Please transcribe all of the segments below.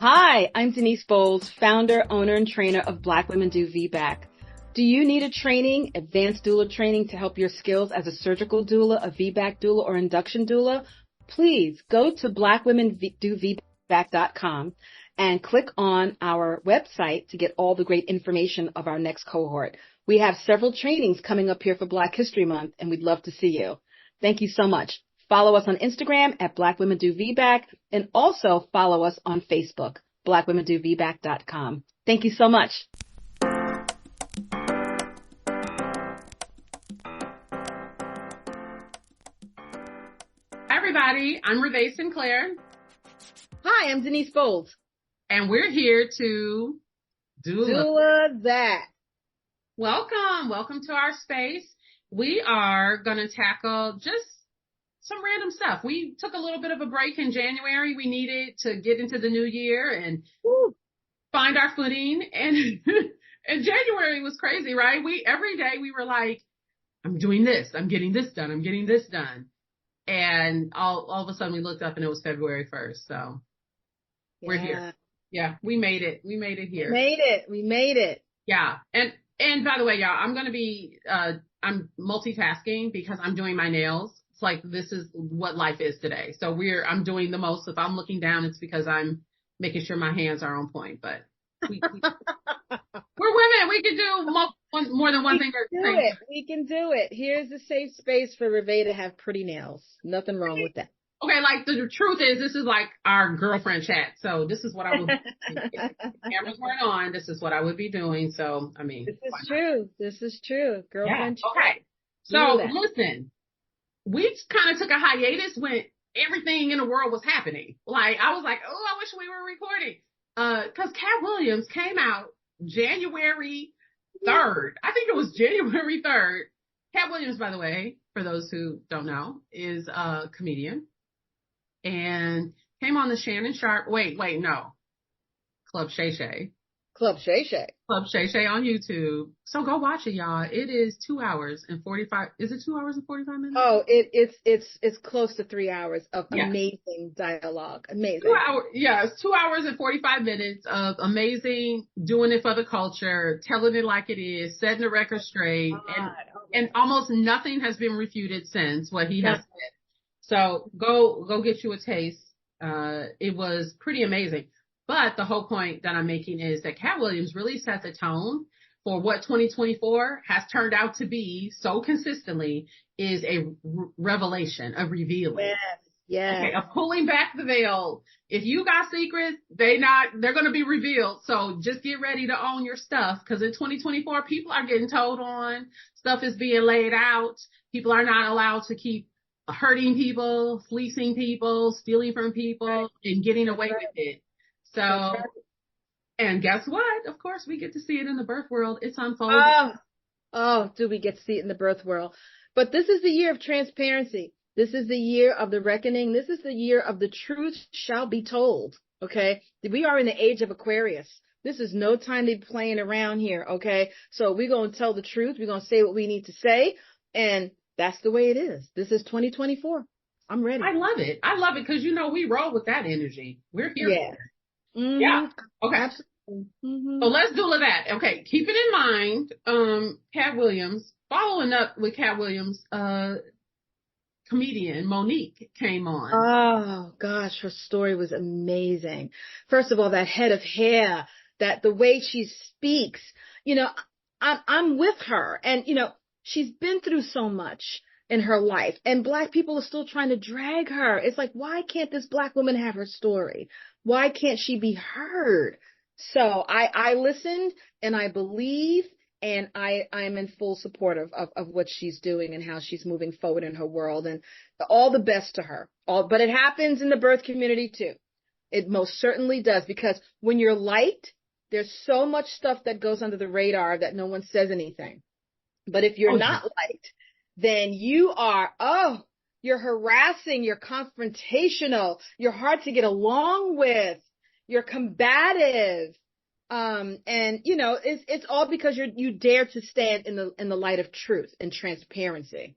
Hi, I'm Denise Bowles, founder, owner, and trainer of Black Women Do VBAC. Do you need a training, advanced doula training to help your skills as a surgical doula, a VBAC doula, or induction doula? Please go to blackwomendoVBAC.com and click on our website to get all the great information of our next cohort. We have several trainings coming up here for Black History Month, and we'd love to see you. Thank you so much. Follow us on Instagram at Black Women Do VBAC, and also follow us on Facebook, blackwomendoVBAC.com. Thank you so much. Hi, everybody. I'm Ravae Sinclair. Hi, I'm Denise Bowles. And we're here to Doula that. Welcome to our space. We are going to tackle just some random stuff. We took a little bit of a break in January. We needed to get into the new year and find our footing. And January was crazy, right? Every day we were like, I'm doing this. I'm getting this done. I'm getting this done. And all of a sudden we looked up and it was February 1st. So we're here. Yeah, we made it. We made it here. We made it. Yeah. And by the way, y'all, I'm going to be, I'm multitasking because I'm doing my nails. It's like, this is what life is today. So I'm doing the most. If I'm looking down, it's because I'm making sure my hands are on point, but we're women. We can do more than one thing. We can do it. Here's a safe space for Ravae to have pretty nails. Nothing wrong with that. Okay, like the truth is, this is like our girlfriend chat. So this is what I would be doing. If the cameras weren't on, this is what I would be doing. So, I mean. This is true. Girlfriend chat. Okay. So, listen, we kind of took a hiatus when everything in the world was happening. Like, I was like, oh, I wish we were recording. Because Katt Williams came out January 3rd. I think it was January 3rd. Katt Williams, by the way, for those who don't know, is a comedian. And came on the Shannon Sharp. No. Club Shay Shay on YouTube. So go watch it, y'all. It is 2 hours and 45. Is it 2 hours and 45 minutes? Oh, it's close to 3 hours of amazing dialogue. Amazing. It's 2 hours and 45 minutes of amazing, doing it for the culture, telling it like it is, setting the record straight, and almost nothing has been refuted since what he has said. So go get you a taste. It was pretty amazing. But the whole point that I'm making is that Katt Williams really set the tone for what 2024 has turned out to be so consistently is a revelation, a revealing. Yes. Okay, of pulling back the veil. If you got secrets, they're going to be revealed. So just get ready to own your stuff, because in 2024, people are getting told on. Stuff is being laid out. People are not allowed to keep hurting people, fleecing people, stealing from people, and getting away with it. So, and guess what? Of course, we get to see it in the birth world. It's unfolding. Oh, do we get to see it in the birth world? But this is the year of transparency. This is the year of the reckoning. This is the year of the truth shall be told. Okay. We are in the age of Aquarius. This is no time to be playing around here. Okay. So we're going to tell the truth. We're going to say what we need to say. And that's the way it is. This is 2024. I'm ready. I love it because, we roll with that energy. We're here. Yeah. Mm-hmm. Yeah. Okay. Absolutely. Mm-hmm. So let's do that. Okay. Keep it in mind. Katt Williams, following up with Katt Williams, comedian Monique came on. Oh gosh, her story was amazing. First of all, that head of hair, that the way she speaks, I'm with her, and she's been through so much in her life, and Black people are still trying to drag her. It's like, why can't this Black woman have her story? Why can't she be heard? So I listened, and I believe, and I'm in full support of what she's doing and how she's moving forward in her world, and all the best to her. But it happens in the birth community too. It most certainly does, because when you're light, there's so much stuff that goes under the radar that no one says anything. But if you're not light, then you're harassing, you're confrontational, you're hard to get along with, you're combative. And it's all because you dare to stand in the light of truth and transparency.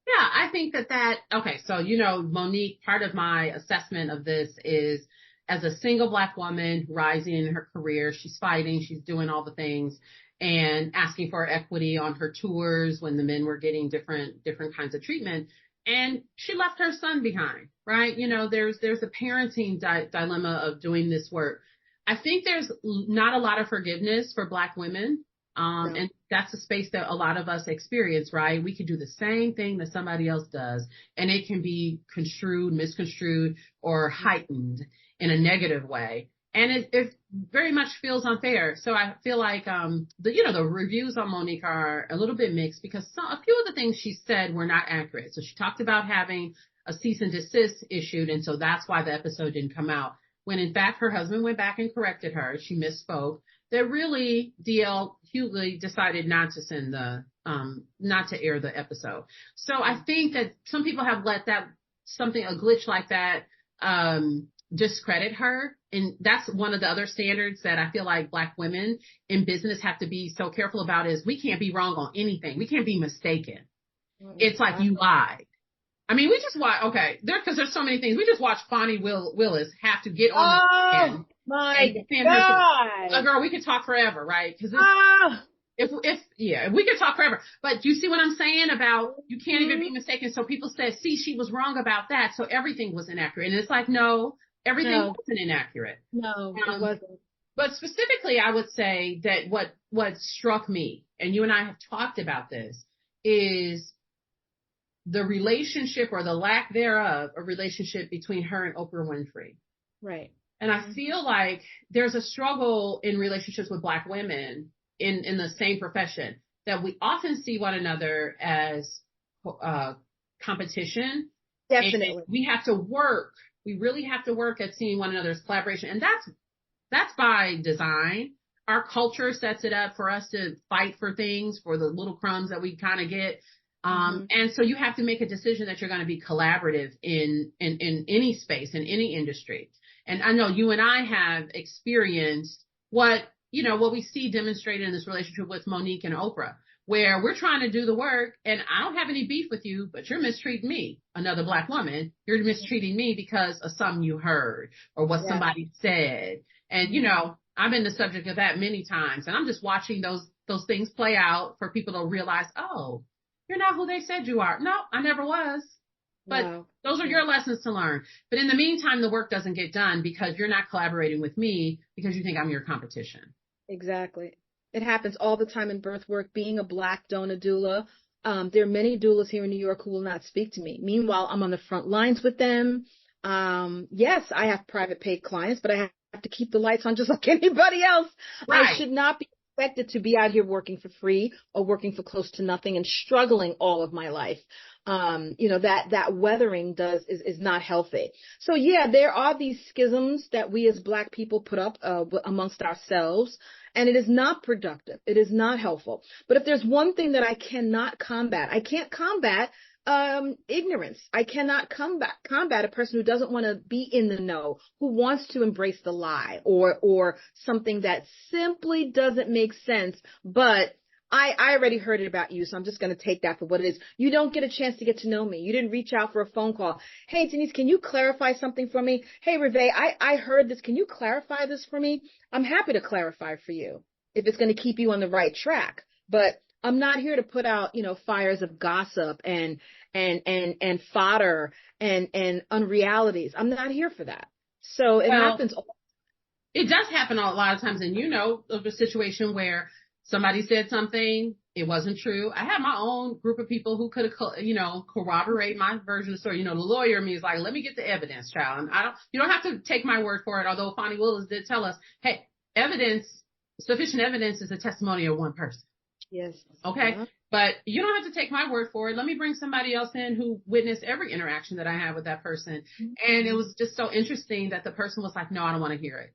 Yeah, I think that okay. So, Monique, part of my assessment of this is as a single Black woman rising in her career. She's fighting, she's doing all the things and asking for equity on her tours when the men were getting different kinds of treatment. And she left her son behind, right? You know, there's a parenting dilemma of doing this work. I think there's not a lot of forgiveness for Black women. No. And that's a space that a lot of us experience, right? We could do the same thing that somebody else does, and it can be construed, misconstrued, or heightened in a negative way. And it very much feels unfair. So I feel like, the reviews on Monique are a little bit mixed because a few of the things she said were not accurate. So she talked about having a cease and desist issued, and so that's why the episode didn't come out. When in fact her husband went back and corrected her, she misspoke. That really DL Hughley decided not to air the episode. So I think that some people have let a glitch like that, discredit her. And that's one of the other standards that I feel like Black women in business have to be so careful about is we can't be wrong on anything. We can't be mistaken. It's like you lied. I mean, we just watch, okay, because there's so many things. We just watched Fonnie Willis have to get on the stand. My God. Girl, we could talk forever, right? Because if we could talk forever. But you see what I'm saying about you can't even be mistaken. So people said, see, she was wrong about that. So everything was inaccurate. And it's like, no, everything wasn't inaccurate. No, it wasn't. But specifically, I would say that what struck me, and you and I have talked about this, is the relationship or the lack thereof, a relationship between her and Oprah Winfrey. Right. And I feel like there's a struggle in relationships with Black women in the same profession that we often see one another as competition. Definitely. And we have to work. We really have to work at seeing one another's collaboration. And that's by design. Our culture sets it up for us to fight for things, for the little crumbs that we kind of get. And so you have to make a decision that you're going to be collaborative in any space, in any industry. And I know you and I have experienced what we see demonstrated in this relationship with Monique and Oprah, where we're trying to do the work and I don't have any beef with you, but you're mistreating me, another Black woman. You're mistreating me because of something you heard or what somebody said. And, I've been the subject of that many times, and I'm just watching those things play out for people to realize, oh, you're not who they said you are. No, I never was. But those are your lessons to learn. But in the meantime, the work doesn't get done because you're not collaborating with me because you think I'm your competition. Exactly. It happens all the time in birth work. Being a Black donor doula, there are many doulas here in New York who will not speak to me. Meanwhile, I'm on the front lines with them. Yes, I have private paid clients, but I have to keep the lights on just like anybody else. Right. I should not be expected to be out here working for free or working for close to nothing and struggling all of my life. That weathering is not healthy. So there are these schisms that we as Black people put up amongst ourselves, and it is not productive. It is not helpful. But if there's one thing that I cannot combat, I can't combat ignorance. I cannot combat a person who doesn't want to be in the know, who wants to embrace the lie or something that simply doesn't make sense, but I already heard it about you, so I'm just going to take that for what it is. You don't get a chance to get to know me. You didn't reach out for a phone call. Hey, Denise, can you clarify something for me? Hey, Ravae, I heard this. Can you clarify this for me? I'm happy to clarify for you if it's going to keep you on the right track. But I'm not here to put out, fires of gossip and fodder and unrealities. I'm not here for that. So it happens. It does happen a lot of times. And of a situation where somebody said something, it wasn't true. I had my own group of people who could have, corroborate my version of the story. The lawyer in me is like, let me get the evidence, child. And you don't have to take my word for it. Although Fonnie Willis did tell us, hey, sufficient evidence is a testimony of one person. Yes. Okay. Uh-huh. But you don't have to take my word for it. Let me bring somebody else in who witnessed every interaction that I had with that person. Mm-hmm. And it was just so interesting that the person was like, no, I don't want to hear it.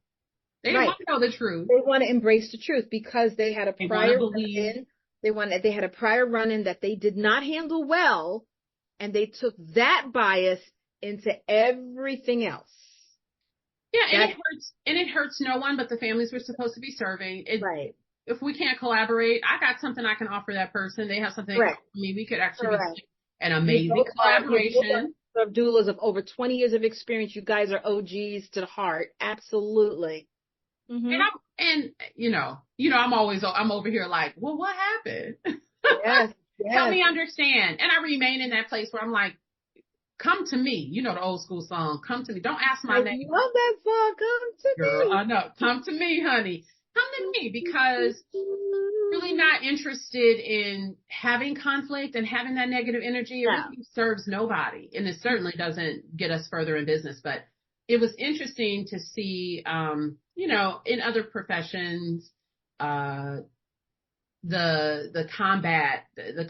They didn't want to know the truth. They want to embrace the truth because they had a prior run-in. They had a prior run-in that they did not handle well, and they took that bias into everything else. Yeah, and it hurts no one but the families we're supposed to be serving. Right. If we can't collaborate, I got something I can offer that person. They have something they can offer me. We could actually be an amazing collaboration. of doulas of over 20 years of experience. You guys are OGs to the heart. Absolutely. And I'm over here like, well, what happened? Yes. Help me understand. And I remain in that place where I'm like, come to me. You know the old school song, come to me. Don't ask my name. I love that song, come to Girl, me. I know. Come to me, honey. Come to me, because really not interested in having conflict and having that negative energy. It really serves nobody. And it certainly doesn't get us further in business. But it was interesting to see, in other professions, the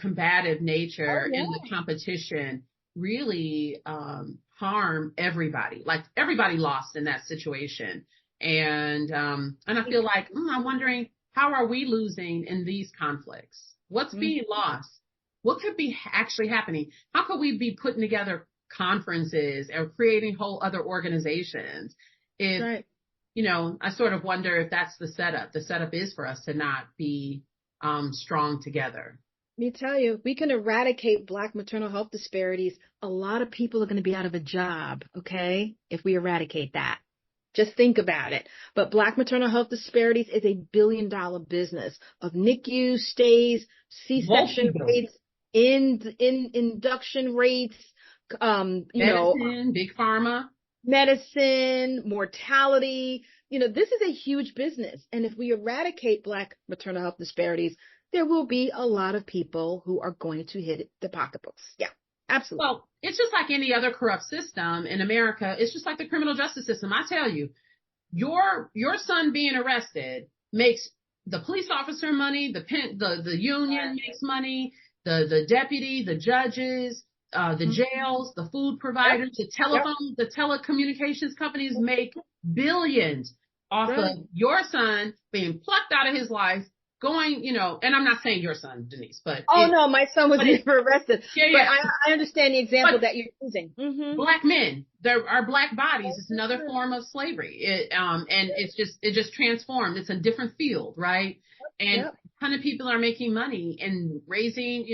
combative nature and the competition really harm everybody. Like everybody lost in that situation. And I feel like I'm wondering, how are we losing in these conflicts? What's being lost? What could be actually happening? How could we be putting together conferences or creating whole other organizations? If I sort of wonder if that's the setup. The setup is for us to not be strong together. Let me tell you, we can eradicate Black maternal health disparities. A lot of people are going to be out of a job, okay, if we eradicate that. Just think about it. But Black maternal health disparities is $1 billion business of NICU stays, C-section rates, in induction rates, medicine, big pharma, medicine, mortality. This is a huge business. And if we eradicate Black maternal health disparities, there will be a lot of people who are going to hit the pocketbooks. Yeah, absolutely. Well, it's just like any other corrupt system in America. It's just like the criminal justice system. I tell you, your son being arrested makes the police officer money, the union makes money, the deputy, the judges, the jails, the food providers, the telecommunications companies make billions off of your son being plucked out of his life, going, and I'm not saying your son, Denise, but. No, my son was never arrested. Yeah. But I understand the example that you're using. Mm-hmm. Black men, there are Black bodies. It's another form of slavery. And it just transformed. It's a different field, right? And a ton of people are making money and raising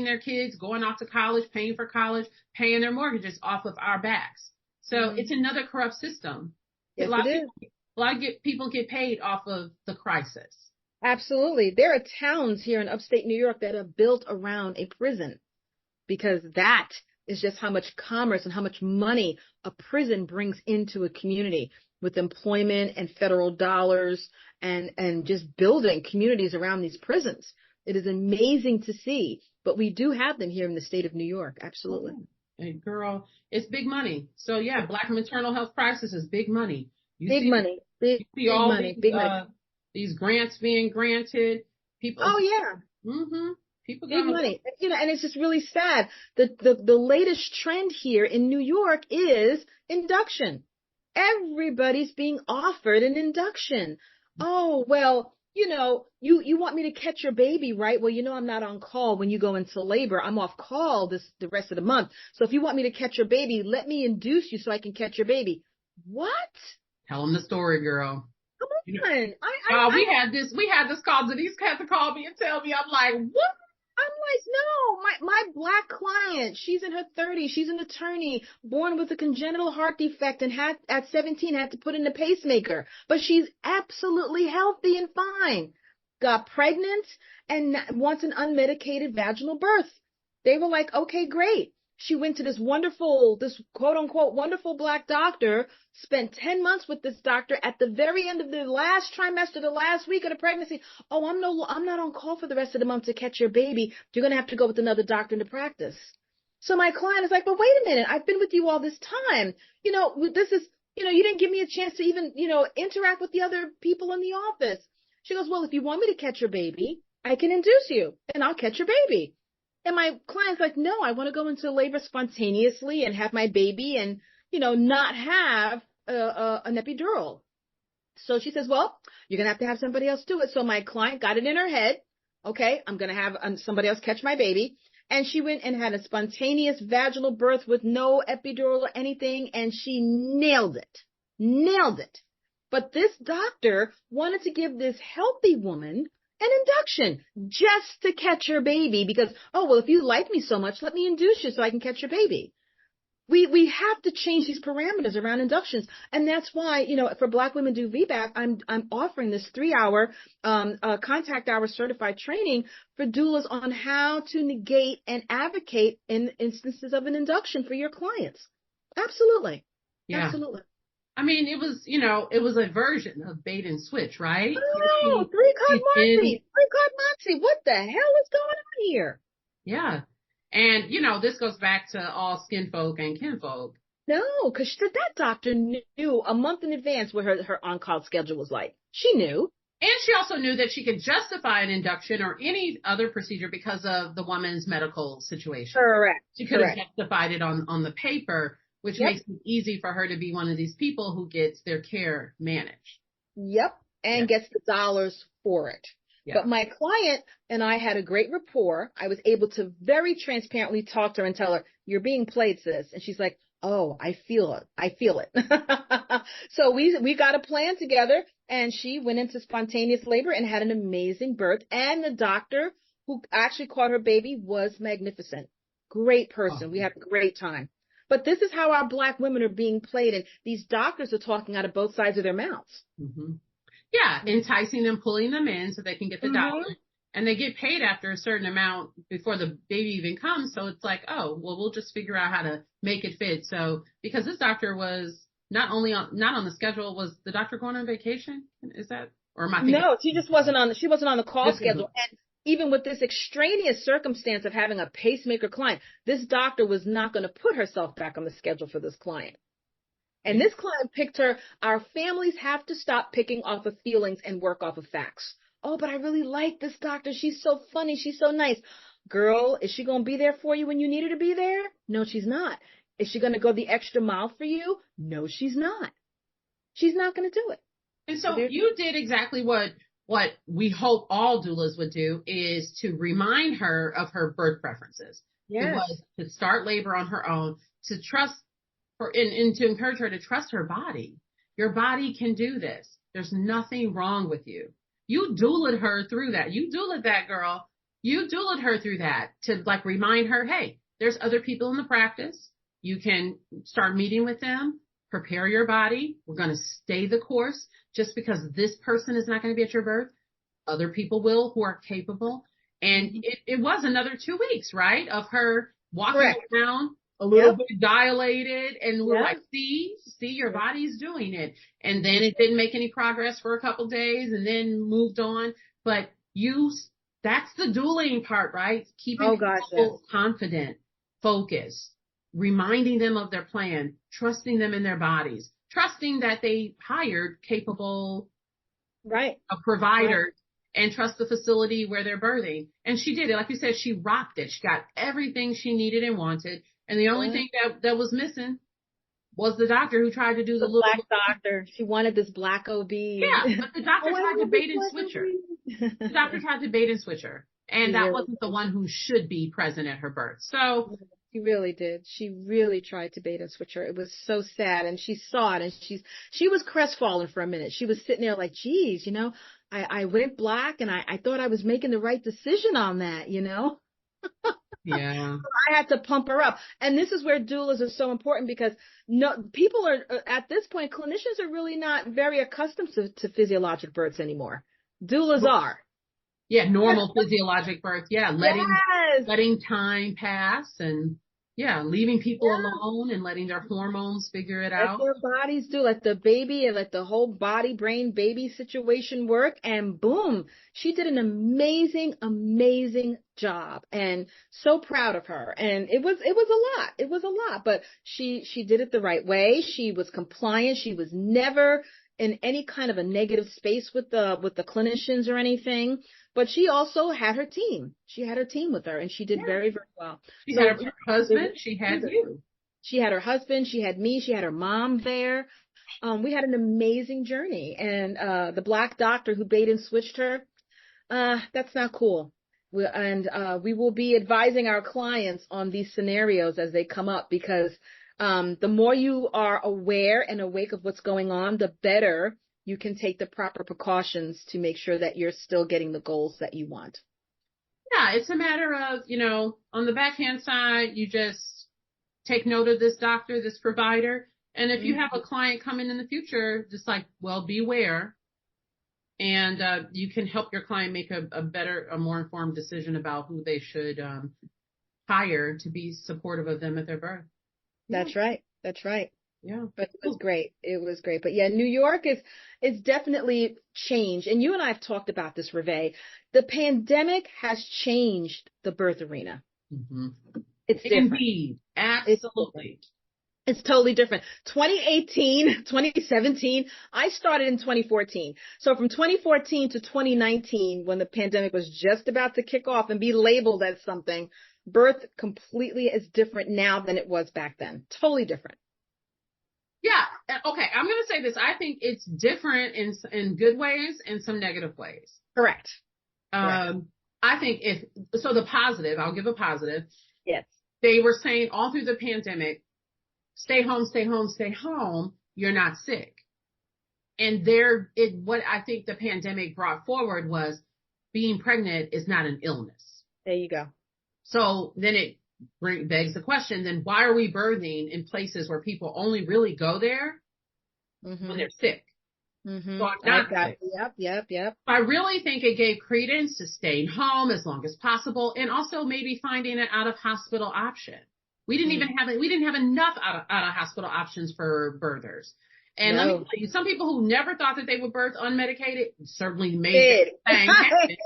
their kids, going off to college, paying for college, paying their mortgages off of our backs. So it's another corrupt system. Yes, a lot of people get paid off of the crisis. Absolutely. There are towns here in upstate New York that are built around a prison, because that is just how much commerce and how much money a prison brings into a community with employment and federal dollars and just building communities around these prisons. It is amazing to see, but we do have them here in the state of New York. Absolutely. Hey, girl, it's big money. So yeah, Black maternal health crisis is big money. Big money. These grants being granted, people. Oh yeah. Mm-hmm. People big money. And it's just really sad. The latest trend here in New York is induction. Everybody's being offered an induction. Oh, well, you want me to catch your baby, right? Well, I'm not on call when you go into labor. I'm off call the rest of the month. So if you want me to catch your baby, let me induce you so I can catch your baby. What? Tell them the story, girl. Come on. We had this call. Denise had to call me and tell me. I'm like, what? I'm like, no, my Black client, she's in her 30s. She's an attorney, born with a congenital heart defect, and at 17 had to put in a pacemaker. But she's absolutely healthy and fine. Got pregnant and wants an unmedicated vaginal birth. They were like, okay, great. She went to this quote unquote wonderful Black doctor, spent 10 months with this doctor. At the very end of the last trimester, the last week of the pregnancy, I'm not on call for the rest of the month to catch your baby. You're going to have to go with another doctor into practice. So my client is like, but wait a minute, I've been with you all this time. This is, you didn't give me a chance to even, interact with the other people in the office. She goes, well, if you want me to catch your baby, I can induce you and I'll catch your baby. And my client's like, no, I want to go into labor spontaneously and have my baby and, not have an epidural. So she says, well, you're going to have somebody else do it. So my client got it in her head. Okay, I'm going to have somebody else catch my baby. And she went and had a spontaneous vaginal birth with no epidural or anything. And she nailed it. But this doctor wanted to give this healthy woman an induction just to catch her baby because, if you like me so much, let me induce you so I can catch your baby. We have to change these parameters around inductions. And that's why, for Black Women Do VBAC, I'm offering this 3-hour contact hour certified training for doulas on how to negate and advocate in instances of an induction for your clients. Absolutely. Yeah. Absolutely. I mean, it was a version of bait and switch, right? Oh, three-card Monty. What the hell is going on here? Yeah. And, this goes back to all skin folk and kinfolk. No, because that doctor knew a month in advance what her on-call schedule was like. She knew. And she also knew that she could justify an induction or any other procedure because of the woman's medical situation. Correct. She could have justified it on the paper, which makes it easy for her to be one of these people who gets their care managed. Yep. And gets the dollars for it. Yeah. But my client and I had a great rapport. I was able to very transparently talk to her and tell her, you're being played, sis. And she's like, oh, I feel it. So we got a plan together, and she went into spontaneous labor and had an amazing birth. And the doctor who actually caught her baby was magnificent. Great person. Oh. We had a great time. But this is how our Black women are being played, and these doctors are talking out of both sides of their mouths. Mm-hmm. Yeah, enticing them, pulling them in so they can get the dollar. And they get paid after a certain amount before the baby even comes. So it's like, oh, well, we'll just figure out how to make it fit. So because this doctor was not on the schedule, was the doctor going on vacation? Is that, or am I thinking? No, she wasn't on the call schedule. And even with this extraneous circumstance of having a pacemaker client, this doctor was not going to put herself back on the schedule for this client. And this client picked her. Our families have to stop picking off of feelings and work off of facts. Oh, but I really like this doctor. She's so funny. She's so nice. Girl, is she going to be there for you when you need her to be there? No, she's not. Is she going to go the extra mile for you? No, she's not. She's not going to do it. And so you did exactly what we hope all doulas would do, is to remind her of her birth preferences. Yes. It was to start labor on her own, to trust and to encourage her to trust her body. Your body can do this. There's nothing wrong with you. You doulaed her through that. You doulaed that girl. You doulaed her through that to remind her, hey, there's other people in the practice. You can start meeting with them, prepare your body. We're going to stay the course. Just because this person is not going to be at your birth, other people will who are capable. And it was another 2 weeks, right, of her walking around a little bit dilated, and we're like, see, your body's doing it. And then it didn't make any progress for a couple days and then moved on. But that's the dueling part, right? Keeping people confident, focused, reminding them of their plan, trusting them in their bodies, trusting that they hired capable providers, and trust the facility where they're birthing. And she did it. Like you said, she rocked it. She got everything she needed and wanted. And the only thing that was missing was the doctor who tried to do the little black doctor. She wanted this black OB. Yeah, but the doctor tried to bait and switch her. The doctor tried to bait and switch her. And that wasn't the one who should be present at her birth. So she really did. She really tried to bait and switch her. It was so sad. And she saw it, and she was crestfallen for a minute. She was sitting there like, geez, I went black, and I thought I was making the right decision on that, Yeah. I had to pump her up. And this is where doulas are so important, because people are, at this point, clinicians are really not very accustomed to physiologic births anymore. Doulas are. Yeah, normal physiologic birth. Yeah, letting time pass, and leaving people alone and letting their hormones figure it out. Let their bodies do. Let the baby and let the whole body, brain, baby situation work. And boom, she did an amazing, amazing job. And so proud of her. And it was a lot. It was a lot. But she did it the right way. She was compliant. She was never in any kind of a negative space with the clinicians or anything. But she also had her team. She had her team with her, and she did very, very well. She had her husband. She had you. She had her husband. She had me. She had her mom there. We had an amazing journey. And the black doctor who bait and switched her, that's not cool. We will be advising our clients on these scenarios as they come up, because the more you are aware and awake of what's going on, the better you can take the proper precautions to make sure that you're still getting the goals that you want. Yeah, it's a matter of, on the backhand side, you just take note of this doctor, this provider. And if you have a client come in the future, just like, well, beware. And you can help your client make a more informed decision about who they should hire to be supportive of them at their birth. That's right. That's right. Yeah. But it was great. It was great. But yeah, New York is definitely changed. And you and I have talked about this, Ravae. The pandemic has changed the birth arena. Mm-hmm. It's different. Indeed. Absolutely. It's totally different. 2018, 2017, I started in 2014. So from 2014 to 2019, when the pandemic was just about to kick off and be labeled as something, birth completely is different now than it was back then. Totally different. Yeah. Okay. I'm going to say this. I think it's different in good ways and some negative ways. Correct. I think the positive, I'll give a positive. Yes. They were saying all through the pandemic, stay home, stay home, stay home. You're not sick. And what I think the pandemic brought forward was being pregnant is not an illness. There you go. So then it begs the question, then why are we birthing in places where people only really go there when they're sick? Mm-hmm. So I'm not sick. Yep. I really think it gave credence to staying home as long as possible and also maybe finding an out-of-hospital option. We didn't have enough out-of-hospital options for birthers. And let me tell you, some people who never thought that they would birth unmedicated certainly made that thing happen.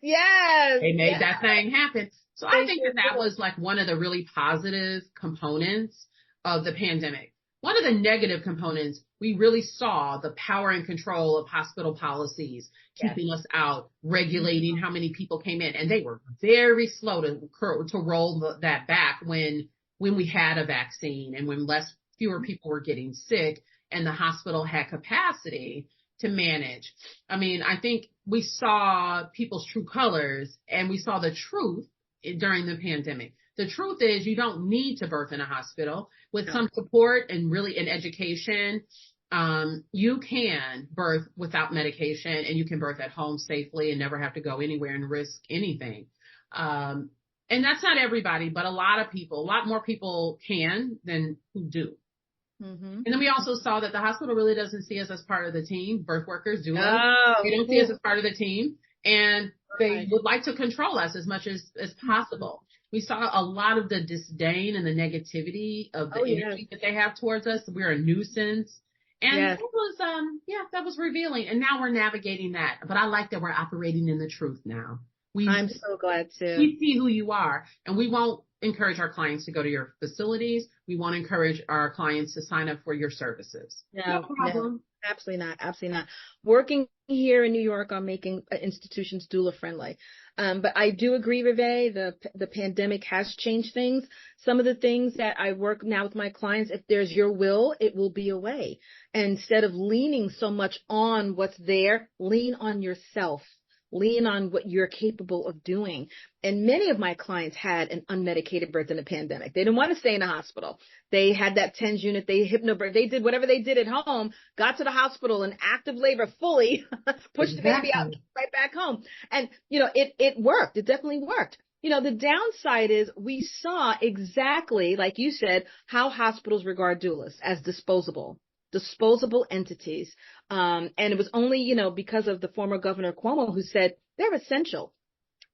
Yes. They made that thing happen. So I think that was like one of the really positive components of the pandemic. One of the negative components, we really saw the power and control of hospital policies, keeping us out, regulating how many people came in. And they were very slow to roll that back when we had a vaccine and when fewer people were getting sick and the hospital had capacity to manage. I mean, I think we saw people's true colors and we saw the truth during the pandemic. The truth is you don't need to birth in a hospital. With some support and really in education, you can birth without medication and you can birth at home safely and never have to go anywhere and risk anything. And that's not everybody, but a lot more people can than who do. Mm-hmm. And then we also saw that the hospital really doesn't see us as part of the team. Birth workers, doulas, they don't see us as part of the team. And they would like to control us as much as possible. We saw a lot of the disdain and the negativity of the energy that they have towards us. We're a nuisance. And that was revealing. And now we're navigating that. But I like that we're operating in the truth now. I'm so glad too. We see who you are. And we won't encourage our clients to go to your facilities. We won't encourage our clients to sign up for your services. No problem. No, absolutely not. Absolutely not. Working here in New York on making institutions doula friendly. But I do agree, Ravae, the pandemic has changed things. Some of the things that I work now with my clients, if there's your will, it will be a way. And instead of leaning so much on what's there, lean on yourself. Lean on what you're capable of doing. And many of my clients had an unmedicated birth in the pandemic. They didn't want to stay in a hospital. They had that TENS unit. They hypnobirth. They did whatever they did at home, got to the hospital in active labor fully, pushed the baby out, right back home. And, it worked. It definitely worked. The downside is we saw exactly, like you said, how hospitals regard doulas as disposable entities. And it was only, because of the former Governor Cuomo who said they're essential.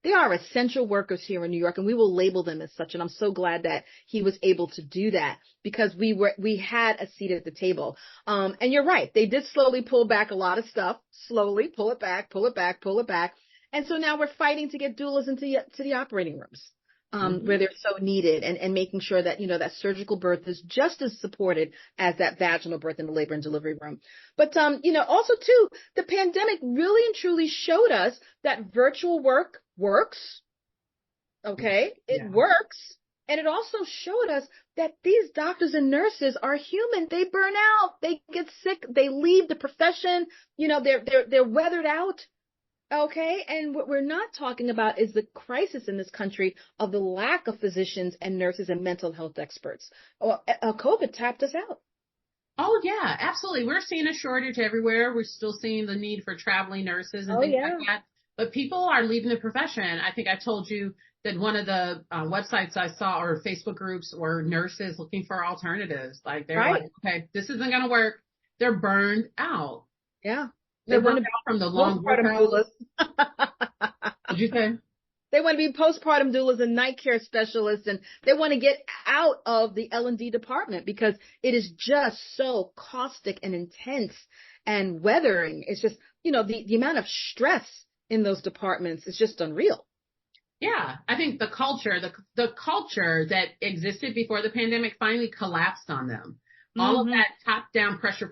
They are essential workers here in New York, and we will label them as such. And I'm so glad that he was able to do that because we had a seat at the table. And you're right. They did slowly pull back a lot of stuff, pull it back. And so now we're fighting to get doulas into the operating rooms. Where they're so needed and making sure that, that surgical birth is just as supported as that vaginal birth in the labor and delivery room. But, also too, the pandemic really and truly showed us that virtual work works. Okay. It works. And it also showed us that these doctors and nurses are human. They burn out. They get sick. They leave the profession. They're weathered out. Okay. And what we're not talking about is the crisis in this country of the lack of physicians and nurses and mental health experts. COVID tapped us out. Oh, yeah, absolutely. We're seeing a shortage everywhere. We're still seeing the need for traveling nurses and things like that. but people are leaving the profession. I think I told you that one of the websites I saw or Facebook groups were nurses looking for alternatives. Like they're Right. like, okay, this isn't going to work. They're burned out. Yeah. They're burned out from the long work postpartum hours. doulas. What'd you say? They want to be postpartum doulas and night care specialists, and they want to get out of the L&D department because it is just so caustic and intense and weathering. It's just, the amount of stress in those departments is just unreal. Yeah, I think the culture that existed before the pandemic finally collapsed on them. All of that top-down pressure,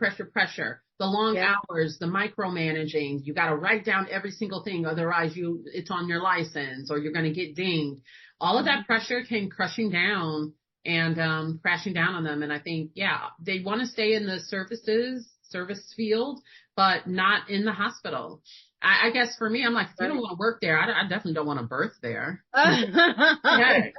the long hours, the micromanaging. You got to write down every single thing, otherwise it's on your license or you're going to get dinged. All of that pressure came crashing down on them. And I think, they want to stay in the service field, but not in the hospital. I guess for me, I'm like, if you don't want to work there, I definitely don't want to birth there. Hey.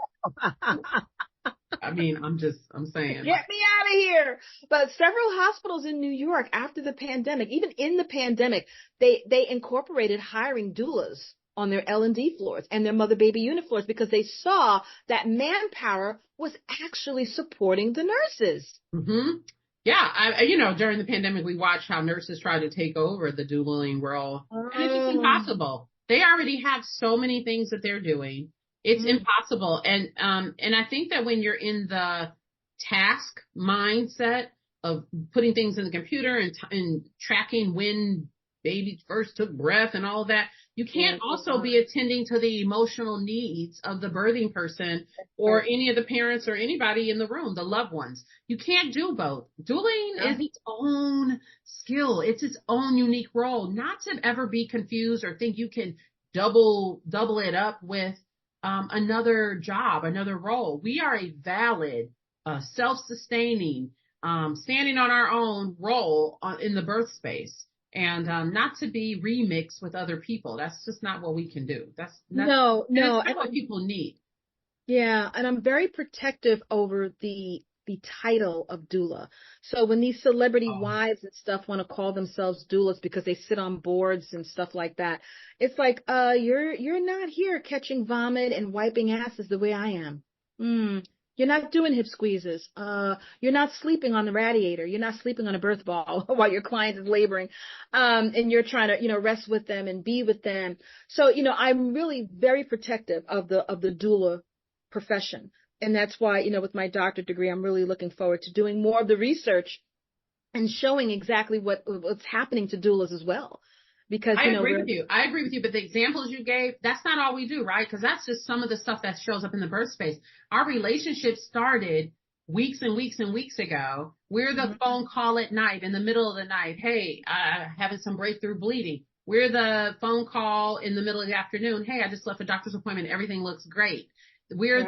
I mean, I'm saying. Get me out of here. But several hospitals in New York after the pandemic, even in the pandemic, they incorporated hiring doulas on their L&D floors and their mother-baby unit floors because they saw that manpower was actually supporting the nurses. Mm-hmm. Yeah, during the pandemic, we watched how nurses tried to take over the doulaing role, and it's just impossible. They already have so many things that they're doing. It's impossible. And I think that when you're in the task mindset of putting things in the computer and tracking when baby first took breath and all of that, you can't also be attending to the emotional needs of the birthing person or any of the parents or anybody in the room, the loved ones. You can't do both. Doulaing is its own skill. It's its own unique role, not to ever be confused or think you can double it up with another job, another role. We are a valid, self-sustaining, standing on our own role in the birth space, and not to be remixed with other people. That's just not what we can do. That's not what people need. Yeah, and I'm very protective over the title of doula. So when these celebrity wives and stuff want to call themselves doulas because they sit on boards and stuff like that, it's like, you're not here catching vomit and wiping asses the way I am. You're not doing hip squeezes. You're not sleeping on the radiator. You're not sleeping on a birth ball while your client is laboring. And you're trying to, rest with them and be with them. So, I'm really very protective of the doula profession. And that's why, with my doctorate degree, I'm really looking forward to doing more of the research and showing exactly what's happening to doulas as well. Because, I agree with you. But the examples you gave, that's not all we do, right? Because that's just some of the stuff that shows up in the birth space. Our relationship started weeks and weeks and weeks ago. We're the phone call at night, in the middle of the night. Hey, having some breakthrough bleeding. We're the phone call in the middle of the afternoon. Hey, I just left a doctor's appointment. Everything looks great. We're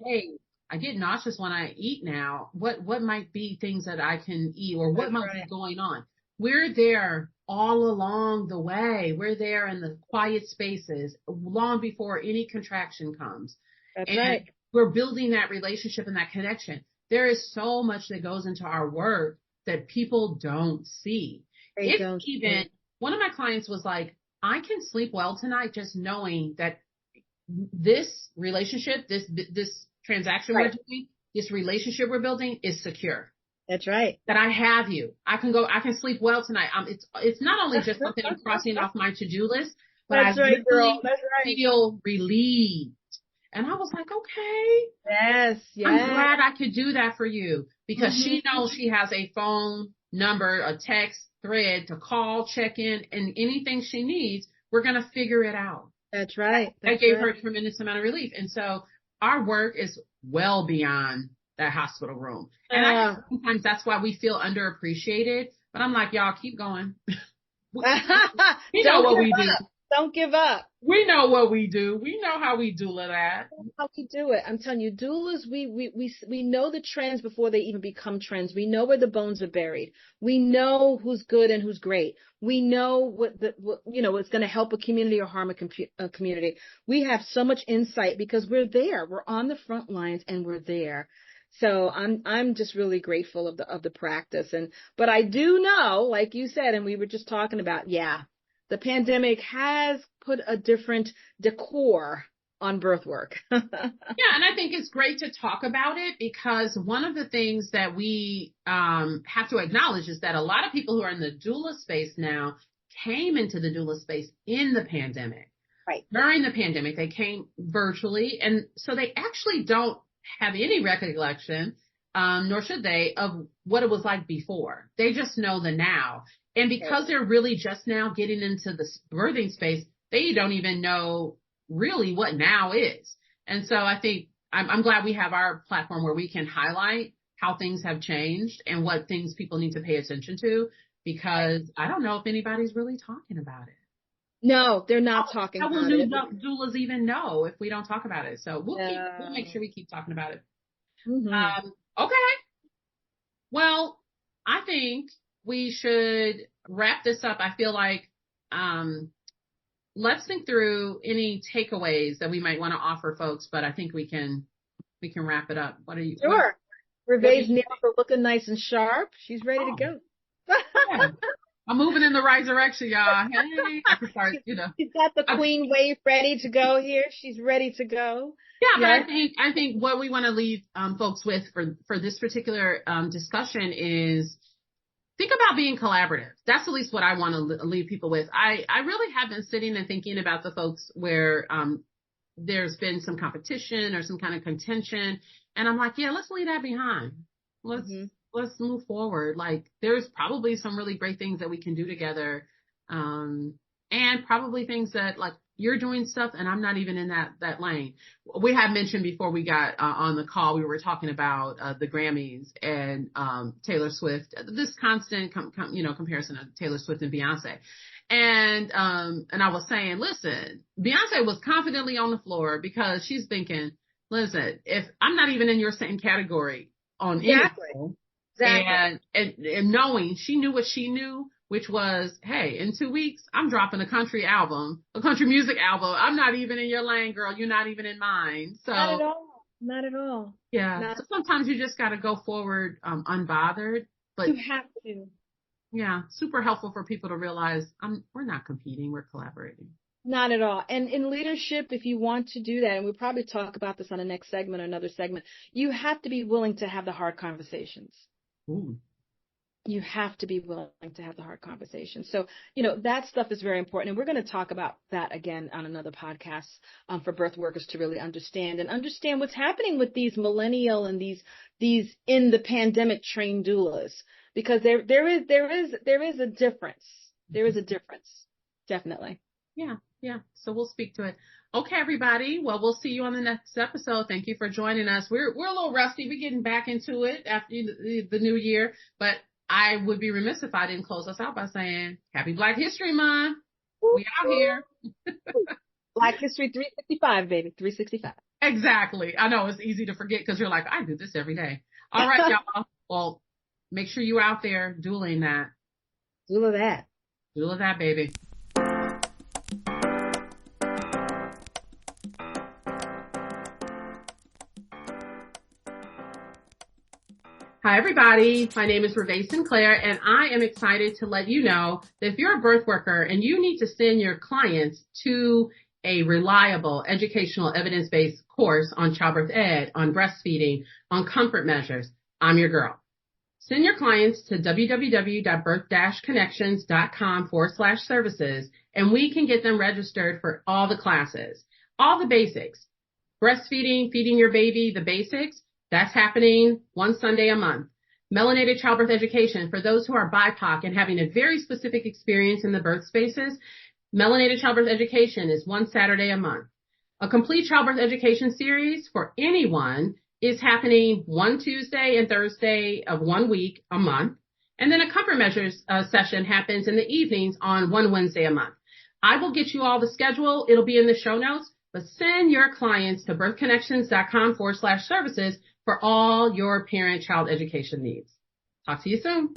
hey, I get nauseous when I eat now. What might be things that I can eat, or what might be going on? We're there all along the way. We're there in the quiet spaces long before any contraction comes. That's right. We're building that relationship and that connection. There is so much that goes into our work that people don't see. One of my clients was like, I can sleep well tonight just knowing that this relationship, this transaction we're doing, this relationship we're building is secure. That's right. That I have you. I can sleep well tonight. It's not only just something I'm crossing off my to-do list, but I really feel relieved. And I was like, okay. Yes. I'm glad I could do that for you, because she knows she has a phone number, a text thread to call, check in, and anything she needs, we're going to figure it out. That's right. That gave her a tremendous amount of relief. And so our work is well beyond that hospital room. And I think sometimes that's why we feel underappreciated. But I'm like, y'all keep going. We know what we do. Don't give up. We know what we do. We know how we doula that. How we do it. I'm telling you, doulas, we know the trends before they even become trends. We know where the bones are buried. We know who's good and who's great. We know what's going to help a community or harm a community. We have so much insight because we're there. We're on the front lines and we're there. So I'm just really grateful of the practice. But I do know, like you said, and we were just talking about, the pandemic has put a different decor on birth work. Yeah, and I think it's great to talk about it because one of the things that we have to acknowledge is that a lot of people who are in the doula space now came into the doula space in the pandemic. Right. During the pandemic, they came virtually, and so they actually don't have any recollection, nor should they, of what it was like before. They just know the now. And because they're really just now getting into the birthing space, they don't even know really what now is. And so I think I'm glad we have our platform where we can highlight how things have changed and what things people need to pay attention to, because I don't know if anybody's really talking about it. No, they're not talking about it. How will new doulas even know if we don't talk about it? So we'll make sure we keep talking about it. Mm-hmm. Okay. Well, I think we should wrap this up. I feel like, let's think through any takeaways that we might want to offer folks, but I think we can wrap it up. What are you? Sure. Ravae's nails are looking nice and sharp. She's ready to go. Yeah. I'm moving in the right direction, y'all. Hey, I can start, She's got the queen wave ready to go here. She's ready to go. Yeah, but I think what we want to leave folks with for this particular discussion is think about being collaborative. That's at least what I want to leave people with. I really have been sitting and thinking about the folks where there's been some competition or some kind of contention, and I'm like, yeah, let's leave that behind. Let's move forward. Like, there's probably some really great things that we can do together. And probably things that, like, you're doing stuff and I'm not even in that lane. We had mentioned before we got on the call, we were talking about the Grammys and Taylor Swift, this constant comparison of Taylor Swift and Beyonce. And I was saying, listen, Beyonce was confidently on the floor because she's thinking, listen, if I'm not even in your same category on any level, and knowing she knew what she knew, which was, hey, in 2 weeks, I'm dropping a country music album. I'm not even in your lane, girl. You're not even in mine. So Not at all. Yeah. So sometimes you just got to go forward unbothered. But you have to. Yeah. Super helpful for people to realize we're not competing. We're collaborating. Not at all. And in leadership, if you want to do that, and we'll probably talk about this on the next segment or another segment, you have to be willing to have the hard conversations. Ooh. You have to be willing to have the hard conversations. So, that stuff is very important. And we're going to talk about that again on another podcast for birth workers to really understand what's happening with these millennial and these in the pandemic trained doulas, because there is a difference. There is a difference. Definitely. Yeah. Yeah. So we'll speak to it. Okay, everybody. Well, we'll see you on the next episode. Thank you for joining us. We're a little rusty. We're getting back into it after the new year, but I would be remiss if I didn't close us out by saying Happy Black History Month. We out here. Black History 365, baby. 365. Exactly. I know it's easy to forget because you're like, I do this every day. All right, y'all. Well, make sure you're out there doing that. Doula that. Doula that, baby. Hi, everybody. My name is Ravae Sinclair, and I am excited to let you know that if you're a birth worker and you need to send your clients to a reliable, educational, evidence-based course on childbirth ed, on breastfeeding, on comfort measures, I'm your girl. Send your clients to www.birth-connections.com/services, and we can get them registered for all the classes, all the basics. Breastfeeding, feeding your baby, the basics. That's happening one Sunday a month. Melanated childbirth education for those who are BIPOC and having a very specific experience in the birth spaces. Melanated childbirth education is one Saturday a month. A complete childbirth education series for anyone is happening one Tuesday and Thursday of 1 week a month. And then a comfort measures session happens in the evenings on one Wednesday a month. I will get you all the schedule. It'll be in the show notes, but send your clients to birthconnections.com/services for all your parent-child education needs. Talk to you soon.